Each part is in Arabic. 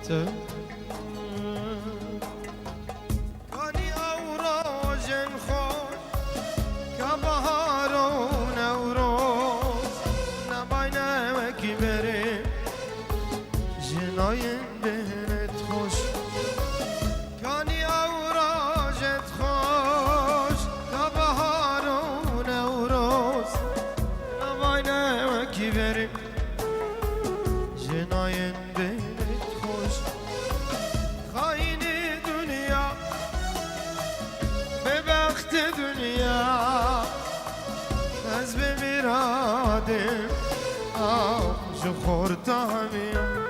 كاني أوراج خوش كبهار ونوروز نباينا وكبري جناين بهنت خوش كاني أوراج خوش كبهار ونوروز نباينا وكبري جناين بهنت خوش خاين دنيا ببخت دنيا از بمیرادم جو خورتامیم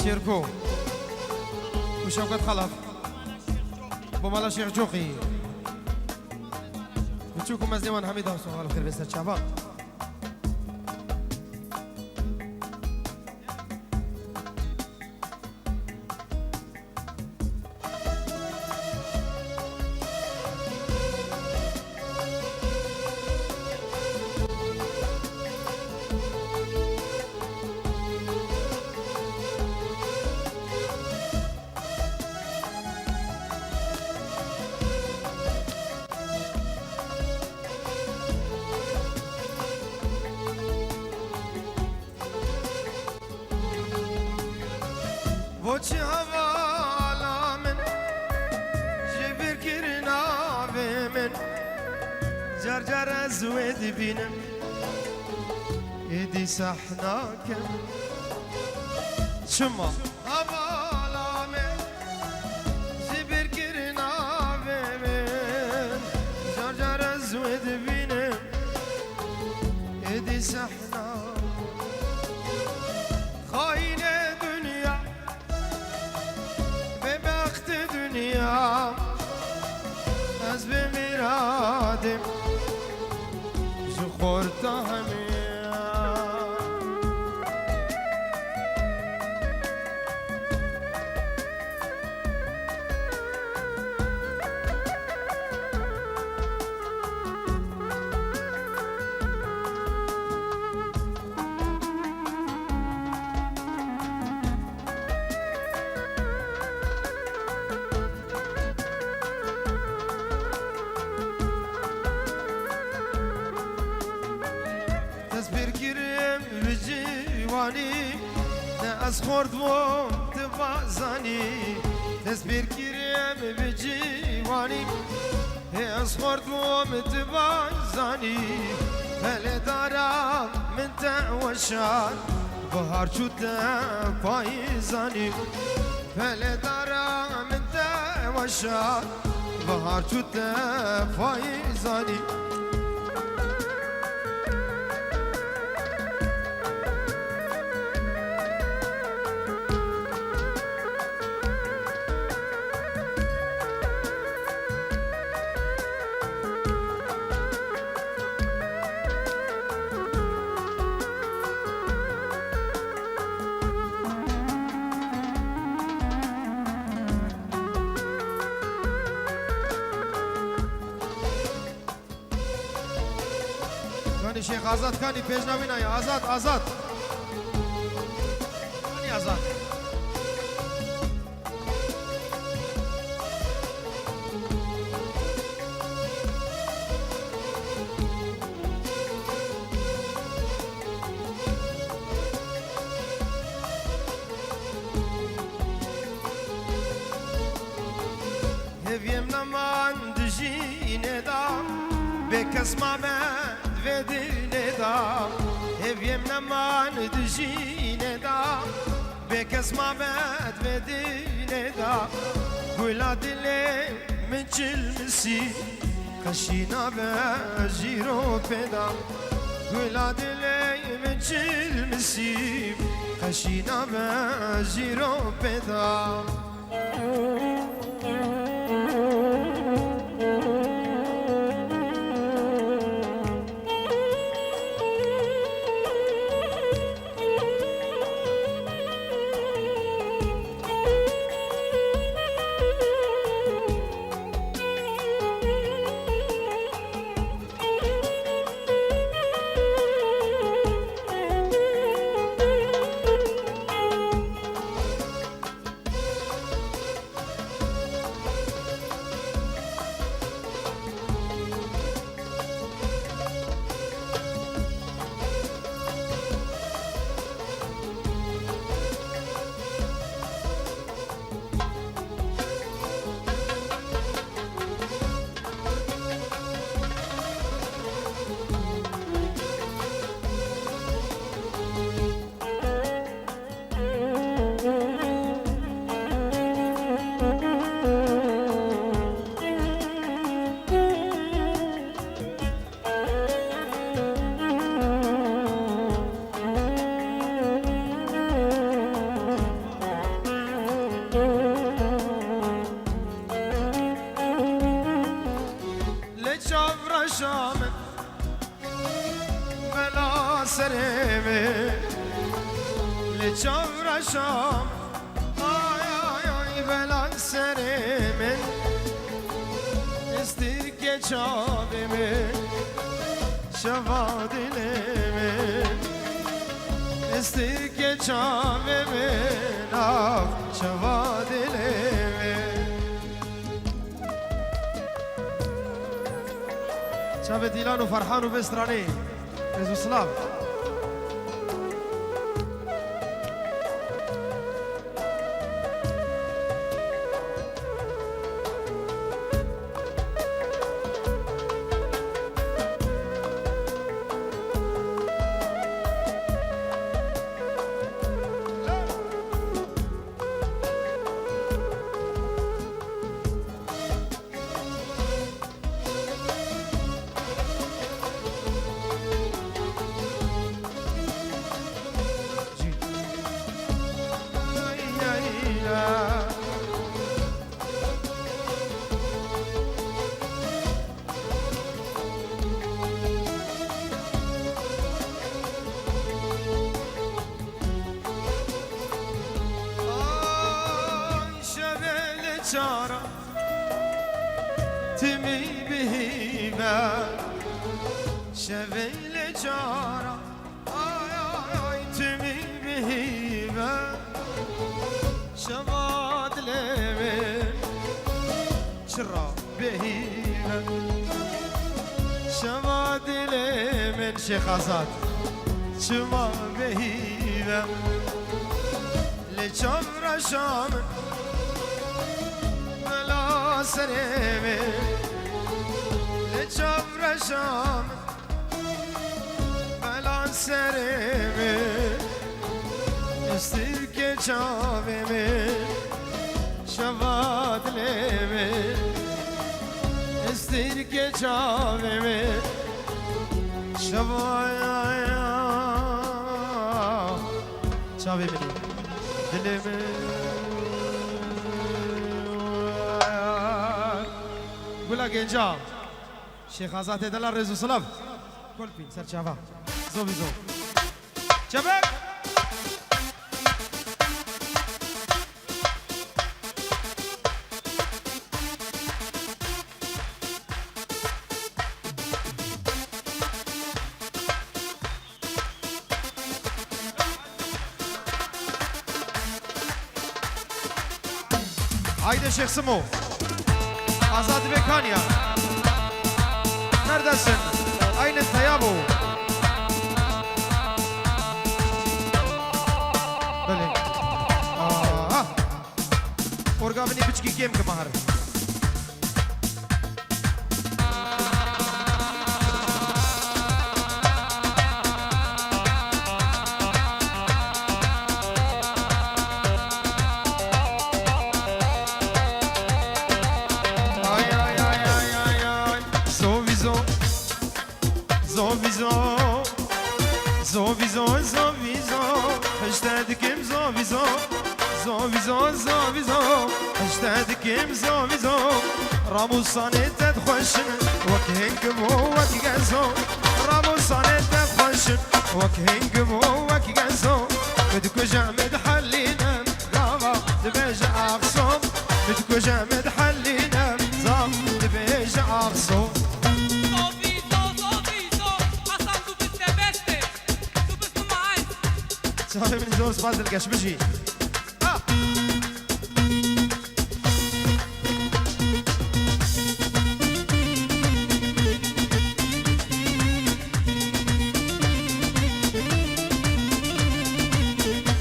شيركو وشوكة خلف بومالا شيخ جوقي بتشوفكم مزيوان حميدة وصغار الخير بس شعبان وچه حوالا من جبر کرنا و من جرجر از ود بینم ایدی صحنا کم شما حوالا من جبر کرنا و من جرجر از ود بینم ایدی صحنا خاین دنیا از بمیرادم جو خورتامیم تصبر كريم بجيواني ناس خورد وتبازاني تصبر كريم بجيواني ناس خورد وتبازاني هل دارا من تعوشان بهار شوتا فايزاني هل دارا من تعوشان بهار شوتا فايزاني كاني شيخ آزاد كاني بيجنا وينا يا آزاد آزاد كاني آزاد هفيم نمان دجيني دام بكس ما vedine da Evim naman dijine da Bekes mamet vedine da Gula dile min çilmisi خشينا بجيرو بدا قولا دلي من جيل مسيب خشينا بجيرو بدا شامل بلا سرمه لجور شام آی آی آی بلا سرمه استیک چابمه شوادلمه استیک چابمه ناف شوادلمه شاب دیلان و فرحان و بسترانی رزو سلام چارا تمی بهیمه شویل چارا آی آی آی تمی بهیمه شواد لیمه چرا بهیمه شواد لیمه شیخ آزاد شما بهیمه لچم رشام سرمه لجبر شام بلان سرمه استرک چاومه شواد لیمه استرک چاومه شواد چاومه دلمه قولا گنجا شیخ آزاد دلار رزو سلام کل پین سر چاوا زو بی زو چبک haydi Şeyh Simo Azad Bekanya neredesin? Aynı Tayabu böyle orgabini küçük kem kemahar زوبي زو زوبي زو زوبي زو اجتهدكم زوبي زو رامو صانت تدخشن وكهنك بو وكيغزو رامو صانت تدخشن وكهنك بو وكيغزو بدكو جامد حلينا غابا دبيج اقصو بدكو جامد حلينا زام دبيج اقصو صافي من زور صفات القشبشي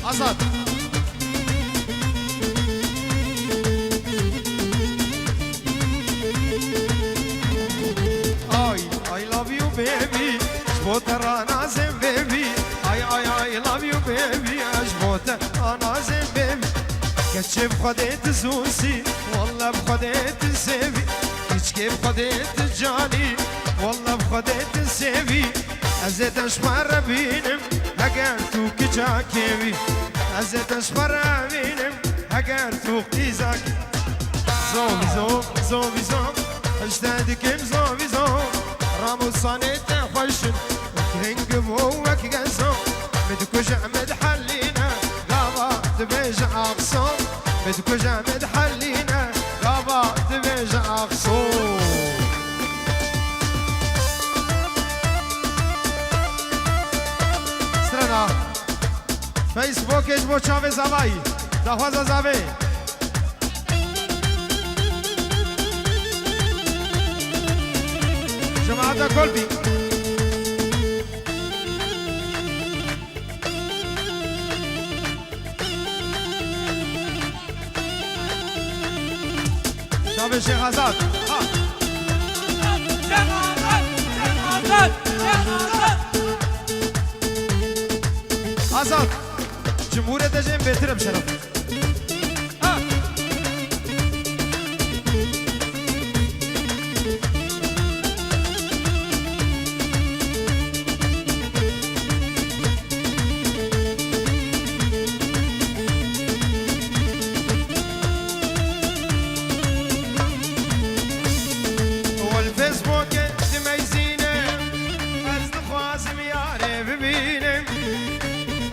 أسد I love you baby شبوت رانا زين baby I love you baby شبوت رانا زين baby كتشي بخديت زوسي والله بخديت السيفي كتشكي بخديت الجاني والله بخديت السيفي أزيت أشمر بينم هقرتو كجاكيبي أزيت أشمر بينم هقرتو قيزاك زوبي زوب زوبي زوب اجتهدكم زوبي زوب رامو صانيت خوشن وكهنق بوك قزو بدكو جعمد حلينا غابا تبيج عقصو بدكو جعمد حلينا غابا تبيج عقصو strana Facebook ești bociave zavai da hoaza zave جماعة قلبي شاب الشيخ عزاد عزاد جمهورية دجين بيتر بشرف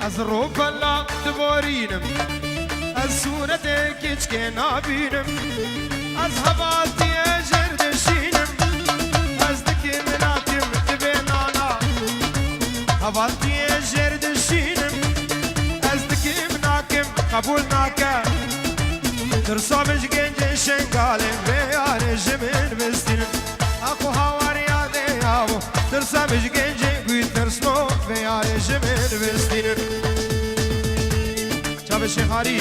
از رو بلا دبارینم از صورت کچکه نابینم از هواتی جردشینم از دکی مناکم دبینانا هواتی جردشینم از دکی مناکم قبول ناکه درسامش گنج شنگالم بیار جمن بستینم اخو هوار یاده یاو درسامش گنج ترسمو بیار جمن بستینم شاب الشيخ علي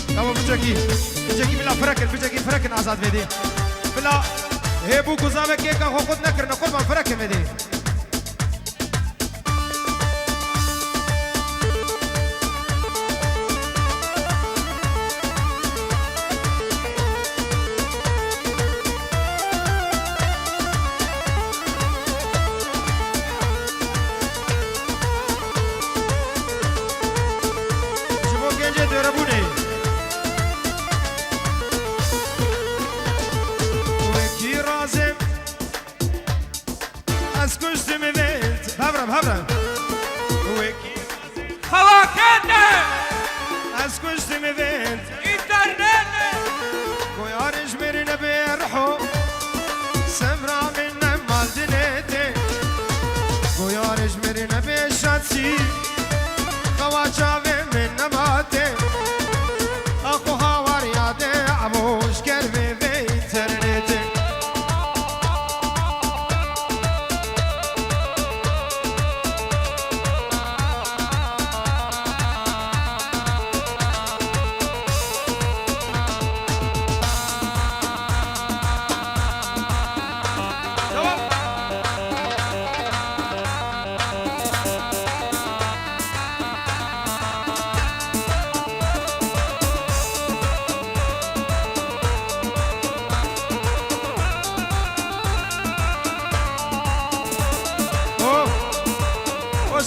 تمام بجاكي بلا فركن آزاد بدي بلا هيبو كوزامك كيكا خو خود نكرنا قربان فركن بدي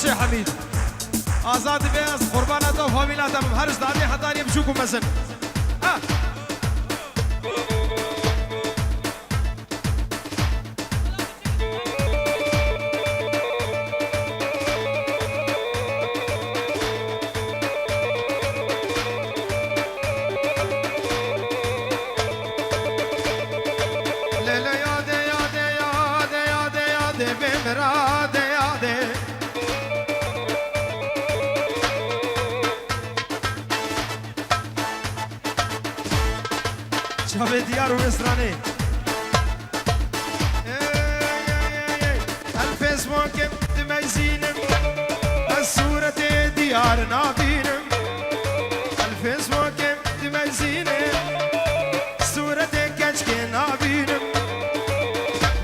شيخ حميد آزاد بياز قربانات وفاميلات من هرش دادي حتى يمشوكم مثلا شباب ديار ومصراني الفيسبوك تميزينم الصورة ديار نابينم الفيسبوك تميزينم صورة كشك نابينم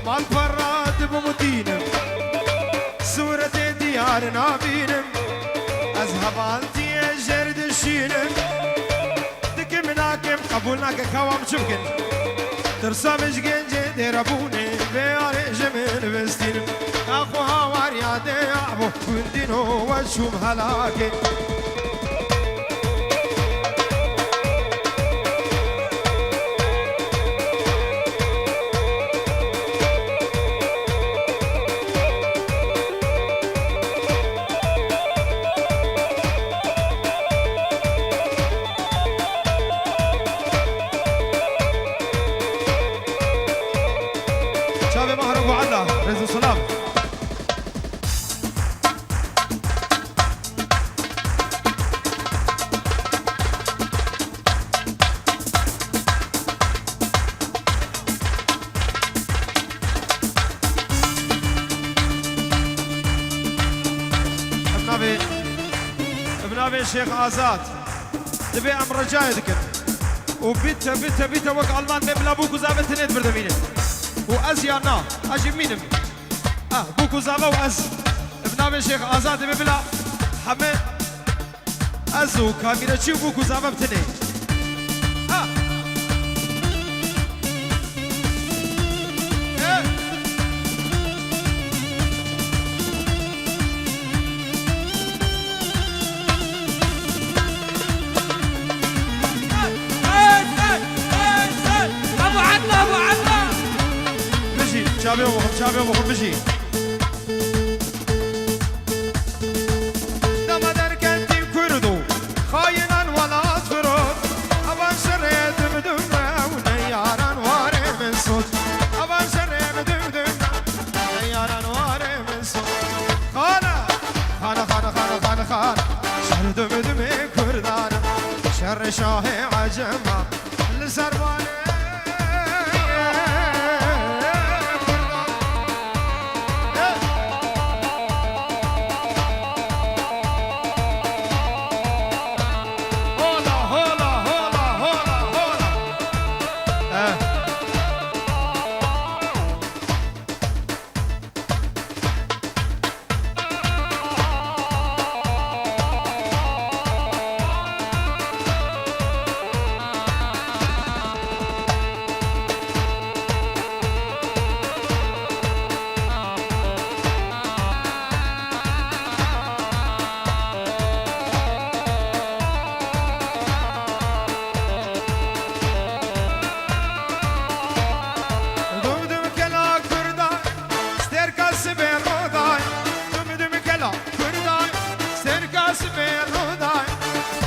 مال فراد بمدينم صورة ديار نابينم أذهب أنتي جرد شينم مناكم قبولناك كوام شبكن ترسامش جنجي ديرابوني بياري جميل بستين اخو هاوار يا ديابو كندينو وشوم هلاكي شيخ آزاد تبي أمر جاي ذكر وبيتا وقع علمان مبلا بوكو زابا تنيت بردمينه وأز يا نا أجيب مينم بوكو زابا وأز ابن شيخ آزاد مبلا حمي أزو كاميرا شي بوكو زابا بتنيت شابي ومخم بشي لما دركنتي كردو خاينا ولا تفرد أبان شريت بدمنا ونيارا واري من صوت أبان شريت بدمنا ونيارا واري من صوت خانا شهر دمدمي كردانا شر شاهي عجمة لسرباني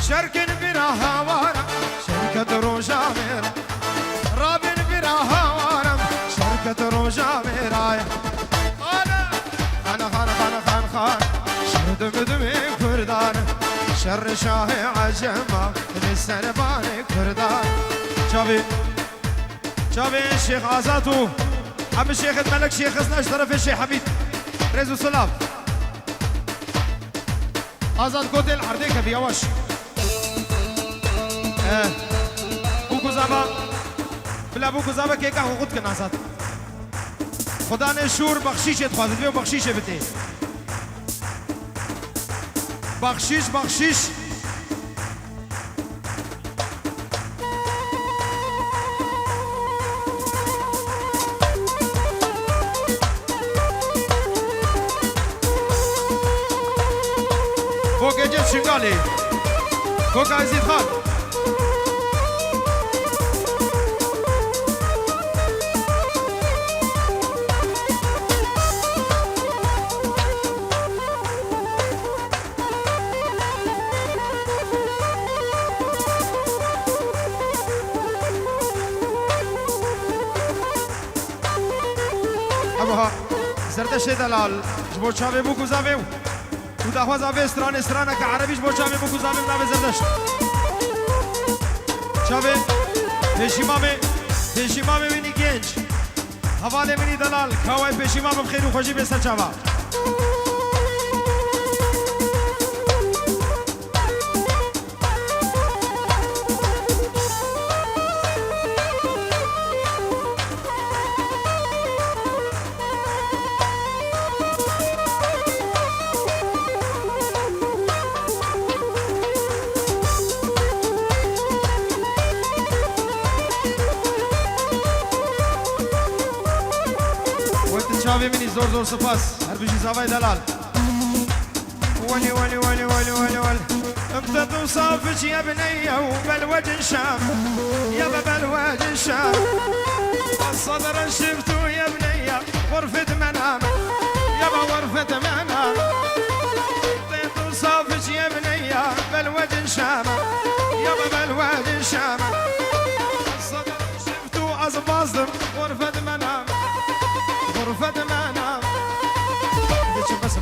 شركن براها وارم شركة روجا ميرا رابن براها وارم شركة روجا ميراي خان شهد مدمي كردان شر شاهي عجمة للسرباني كردان شابي الشيخ عزاتو عم الشيخ الملك شيخ اسناش طرف الشيخ حميد رزو سلام عزات كوتل عرديك بيواش بوكو زابا بلا بوكو زابا كيكا خود كنا سات خدا نے شور بخشیش اتخواست بیو بخشیش بته بخشیش عجب شنقالي كوكا عزيز خان ابوها زردشت دلال جبو چاوی بو گزاویو و دهوا زاوی استرانه که عربیش بو چاوی بو گزاویو ناوی زردشت چاوی پیشیمامه منی گنج حواله منی دلال کاوی پیشیمام بخیر و خوشی بسر چاوا شاوی منی زور سپاس هر بجی زاوی دلال ولي ولي ولي ولي ولي ولي امتى توصافك يا بنية وبالوجه الشام يا بالوجه الشام الصدر شفتو يا بنية غرفة منام يا غرفة منام امتى توصافك يا بنية بالوجه الشام يا بالوجه الشام الصدر شفتو أصباصدم غرفة منام غرفة منام بس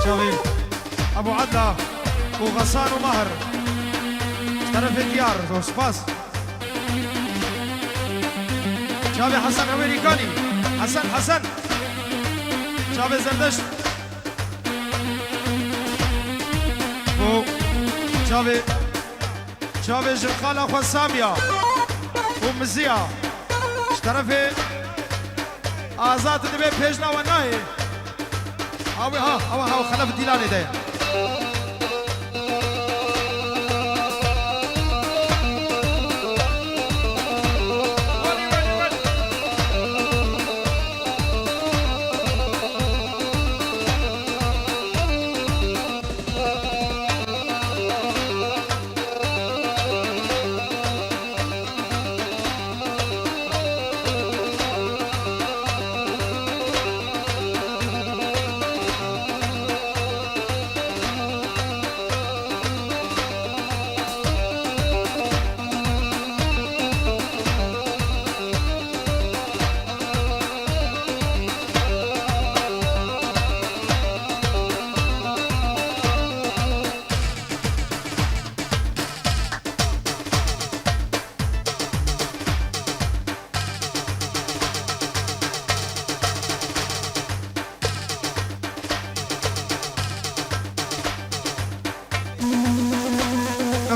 شاوي ابو عدلة وغسان ومهر طرف الديار سباس شاوي حسن امريكاني حسن شاوي زردشت شاوي جرخالة أخوة سامية ومزية اشترفي آزاد دبي بيجنا وناي هاو خلف الديلاني ده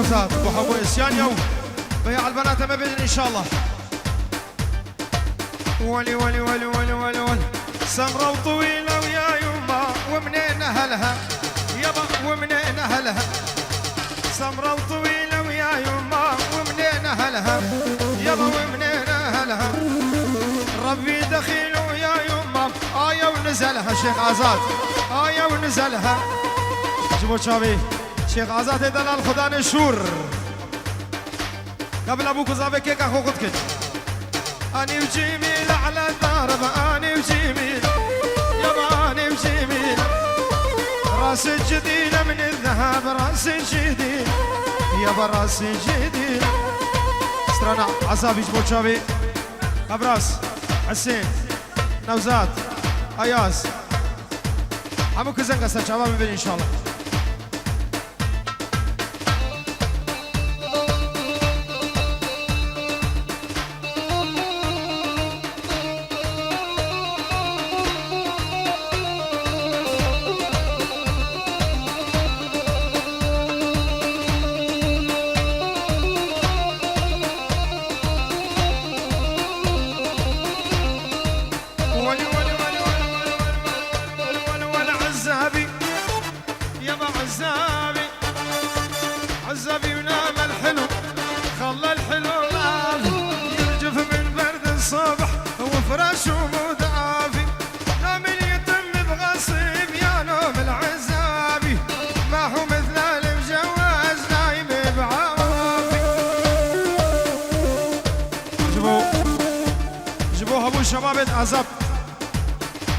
نوزاد وحبو إسيان يوم بيع البنات ما بين إن شاء الله ولي ولي ولي ولي ولي ولي سمرة وطويلة ويا يما ومنين أهلها يابا ومنين أهلها سمرة وطويلة ويا يما ومنين أهلها يابا ومنين أهلها ربي دخيل ويا يما آية ونزلها شيخ عزاد آية ونزلها جيبوا شابي شيخ عزاد دلال خدا نشور قبل ابوك وزابك هيك اخو خدك اني وجميل على الدرب اني وجميل يابا اني وجميل راس جديد من الذهب راس جديد يابا راس جديد استرنا عصابي جبو شابي ابراس حسين نوزاد اياز عمو كزنقه سرچاوا ببین ان شاء الله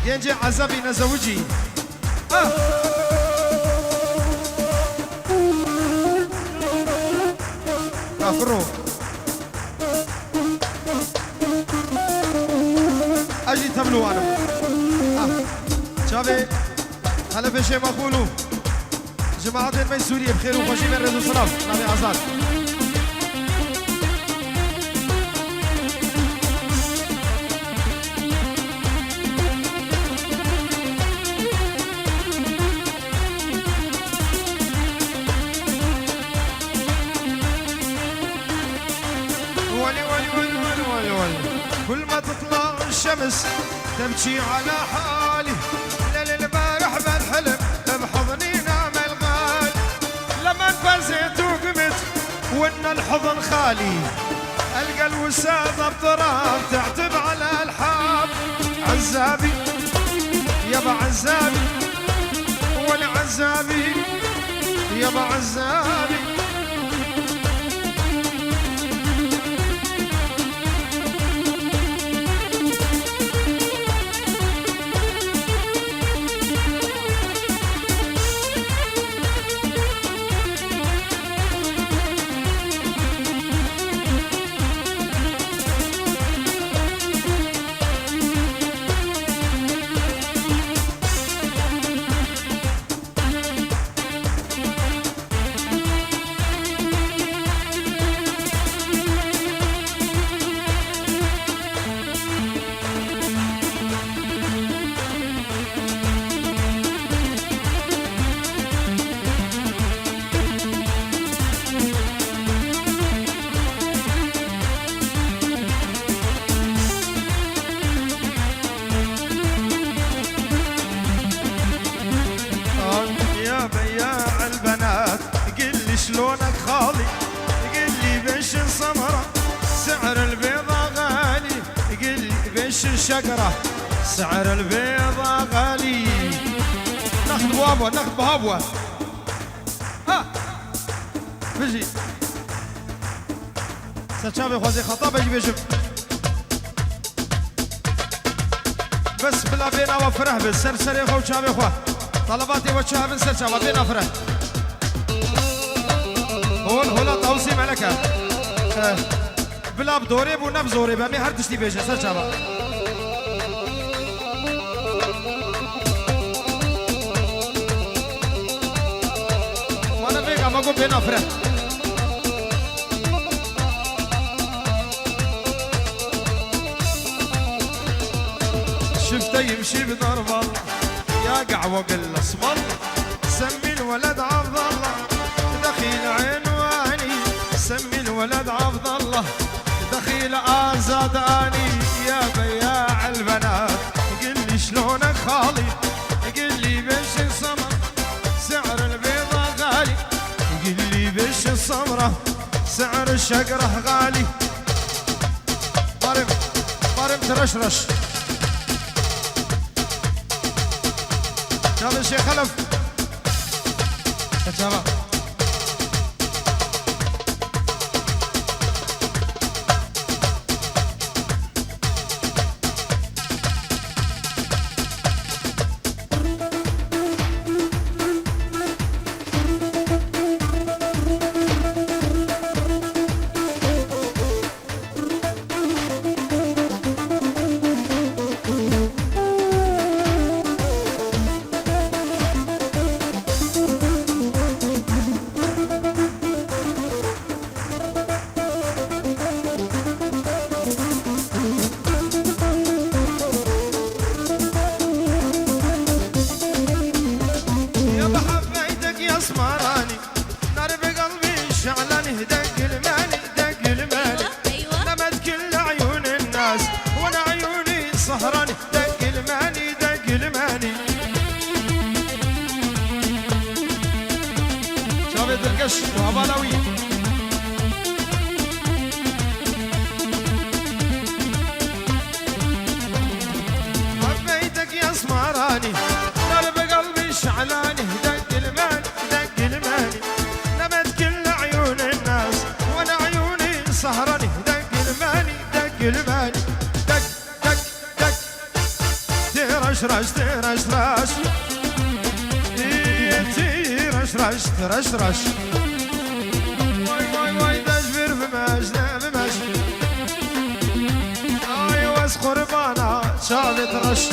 ينجي عزبي نزوجي كافرو اجي تبلو انا شافي هلا في شيء مقولو جماعة من سوريا بخير وخوشي من رزو صراف نبي عزاد كل ما تطلع الشمس تمشي على حالي ليل البارح بالحلم بحضني نام الغالي لما انفزت وقمت وان الحضن خالي القى الوسادة بطراب تعتب على الحاب عزابي يابا عزابي ولا عزابي يابا عزابي شلونك خالي قل لي بيش السمرة سعر البيضة غالي قل لي بيش الشقرة سعر البيضة غالي ناخذ بوابوة ناخذ بهابوة ها بيجي ساتشابي خوازي خطاب يجي بيجي بس بلا بينا وفره بالسرسري خو شابي خوا طلباتي وجهها من سرسري بينا فرح هون هلا توصي ملكة بلا بدوري بو نبزوري بامي هر تشتي بيجي سر شابا وانا بيقى ما قو بين افرح شفته يمشي بضرب الله يا قعوة قل اسم الله سمي الولد عبد الله دخيل عنواني سمي الولد عبد الله دخيل آزاداني يا بياع البنات قل لي شلونك خالي قل لي بيش السمر سعر البيضة غالي قل لي بيش السمرة سعر الشقرة غالي ضرب ترشرش شاب الشيخ خلف شباب وهبلاوي حبيتك يا اسمراني درب قلبي شعلاني دق الماني نمت كل عيون الناس وانا عيوني سهراني دق الماني دق ترشرش راش تيرش راش ترش راش واي واي واي دجبر بماش لا بماش اي واس قربانا شالت رش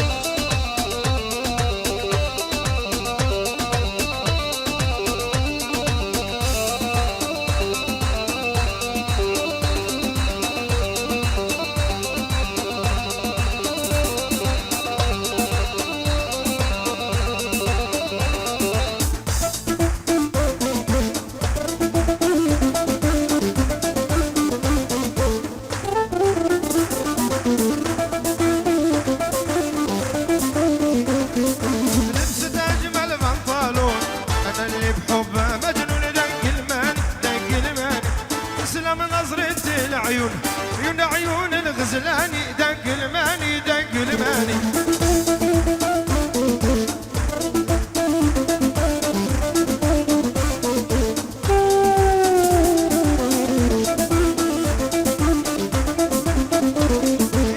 عيون الغزلاني دق الماني دق الماني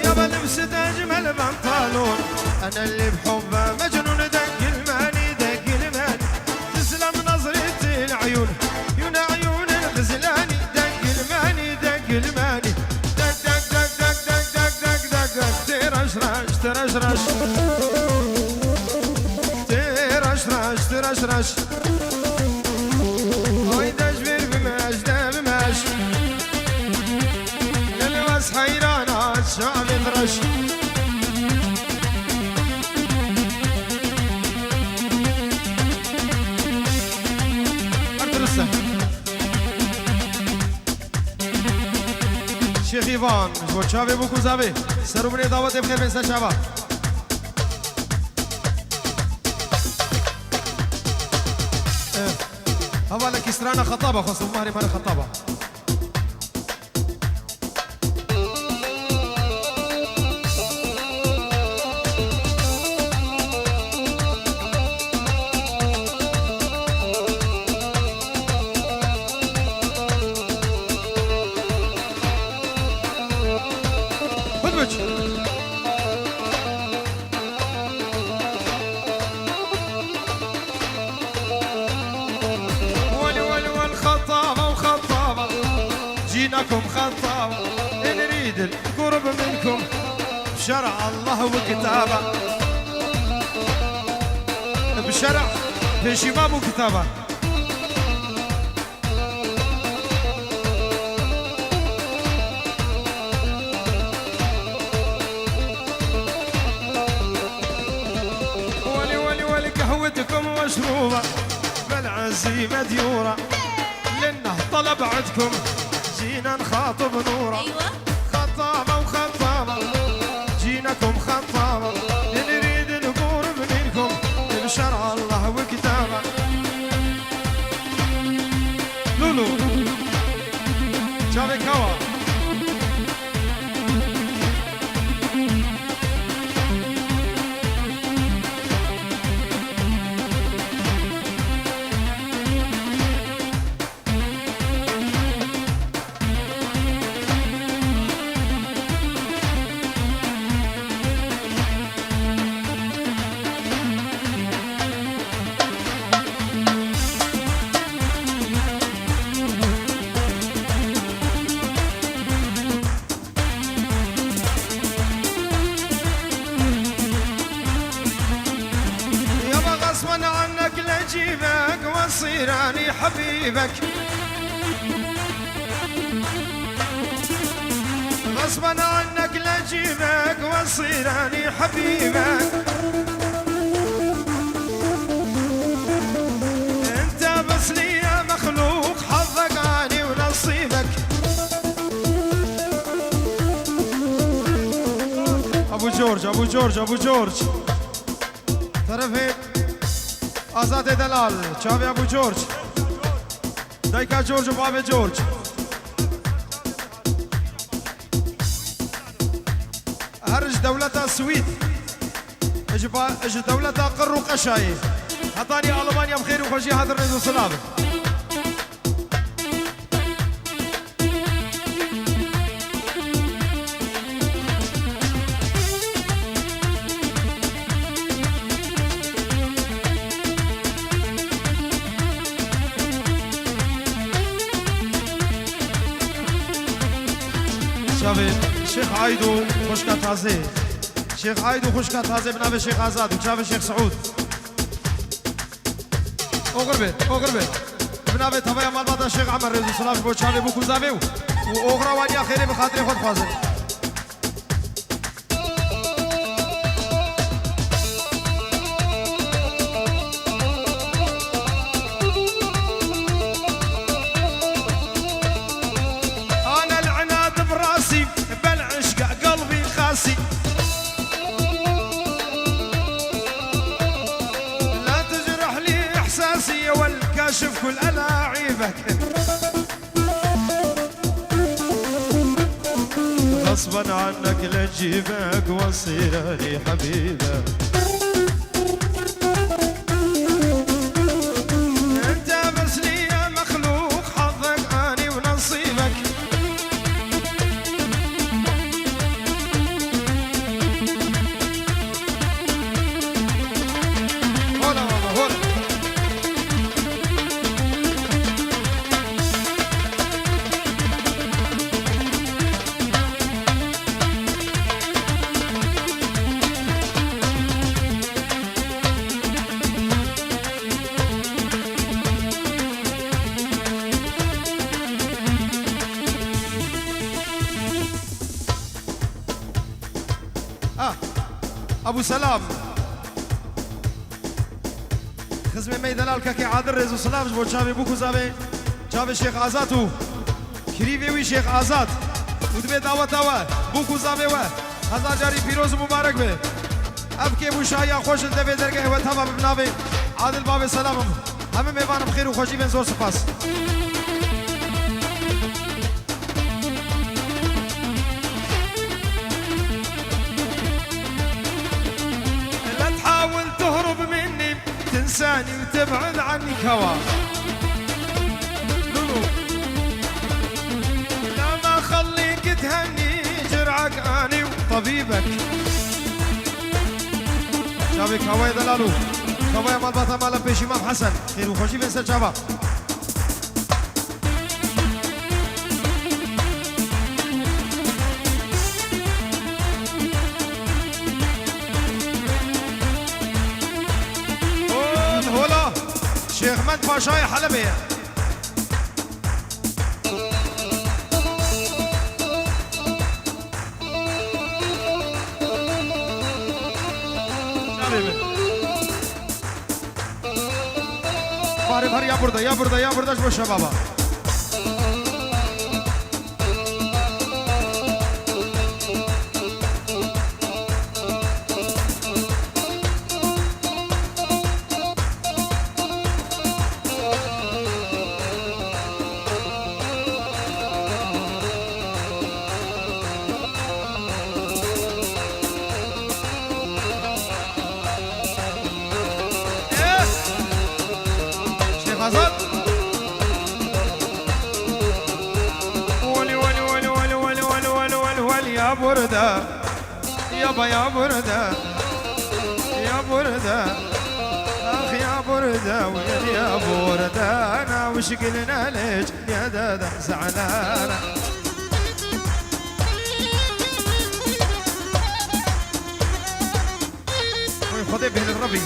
يابا لبست اجمل بنطلون انا اللي بحبه مجنون دق الماني دق الماني تسلم نظرة العيون عيون الغزلاني دق الماني دق الماني ترش راش ترش راش ترش راش ترش راش هاي دجبر بماش دا بماش للوس حيرانات شعب يطرش أدرسه شيخ إيفان شابي بوكو زابي سرو مني دعوت بخير من سشابا هوا لك إسرانا خطابة خصو مهري مهري خطابة جيناكم خطابة نريد القرب منكم بشرع الله وكتابه بشرع في شباب وكتابه ولي قهوتكم مشروبة بالعزيمة ديورة لأنه طلب عندكم جينا نخاطب نورة أيوة. خطابة وخطابة جيناكم خطابة نريد القرب منكم بشرع الله وكتابه لولو جابك هوا أجيبك وصيراني حبيبك غصبا عنك لأجيبك وصيراني حبيبك انت بس لي يا مخلوق حظك عني ونصيبك ابو جورج ابو جورج ابو جورج طرفين آزاد دلال چاوی ابو جورج دایکا جورج و باب جورج هرج دولتا سويد اج دولتا قر وقشاي هطاني ألمانيا بخير وخوشي هذا الرئيس والسلام شافي الشيخ عايدو خشكة تازي شيخ عايدو خشكة تازي بنابي الشيخ آزاد وشافي الشيخ سعود أغربي بنابي تبايا مالباتا الشيخ عمر رزو سلام بو شافي بو كوزابي وأغرى وانيا خيري بخاطري خود فازل لا تجرح لي احساسي والكاشف كل الاعيبك غصبا عنك لجيبك واصير لي حبيبك انت بس لي مخلوق حظك اني ونصيبك أبو سلام خزمي مي دلال كاكي عادل رزو سلام بو شافي بوكو زابي شافي شيخ آزاد كريفي وي شيخ آزاد ودبي دعوة بوكو زابي هزار جاري بيروز مبارك به أبكي بو شايا خوش الدبي درگه وتابا ببنابي عادل بابي سلام همه میوانم خير وخوشي بن زور سپاس تنساني وتبعد عني كوا لا ما خليك تهني جرعك اني وطبيبك شابي كواي دلالو كواي مال باتا مال بيش امام حسن خير وخوشي بن سر شابا شيخ مد باشاي حلبي باري بار يا بردا شو شبابا يا بردة يابا يا بردة يا بردة اخ يا بردة وين يا بردة انا وش قلنا ليش يا دادا زعلانة خذي به للربي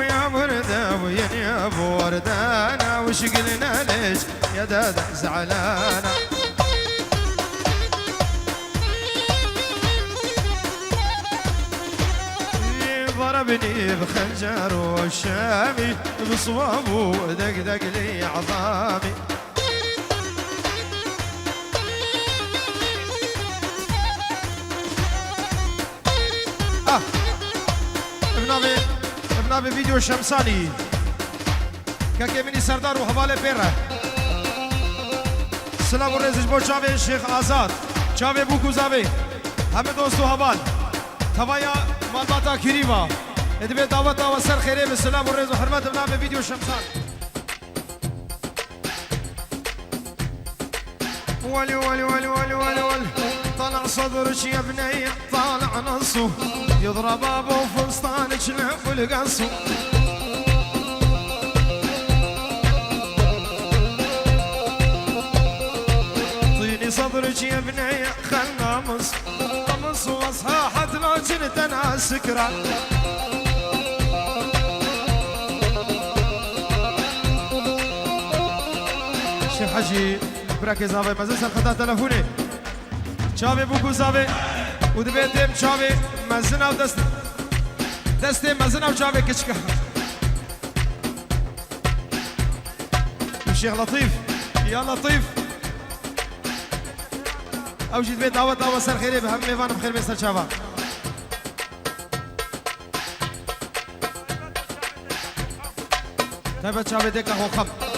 يا بردة وين يا بردة انا وش قلنا ليش يا دادا زعلانة ضربني بخنجر والشامي بصوابه دق لي عظامي ابنابي فيديو شمساني كاكي مني سردار وحبالي بيرة سلام ورزش بو چاوه الشيخ آزاد چاوه بوكو زاوه همه دوستو حبال تبايا مالباتا كريما ادبه دعوتا و سر خيري بالسلام ورزش وحرمت ابنابي فيديو شمسان ولي ولي ولي ولي ولي ولي طلع صدرك يا بني طالع نصه يضرب ابو فستانك لف القصو خاطرك يا بني خلنا طمس وصحاحة لكن تنا سكرة شيخ حجي براكي زافي مازال سرخطا تلفوني شافي بوكو زافي ودبيتم شافي مزنا دستي مزنا وشافي كشكا الشيخ لطيف يا لطيف او جيت بيت دعوة سر خيري بهم ميفان بخير بيسر شافا طيب شافي ديك اخو خم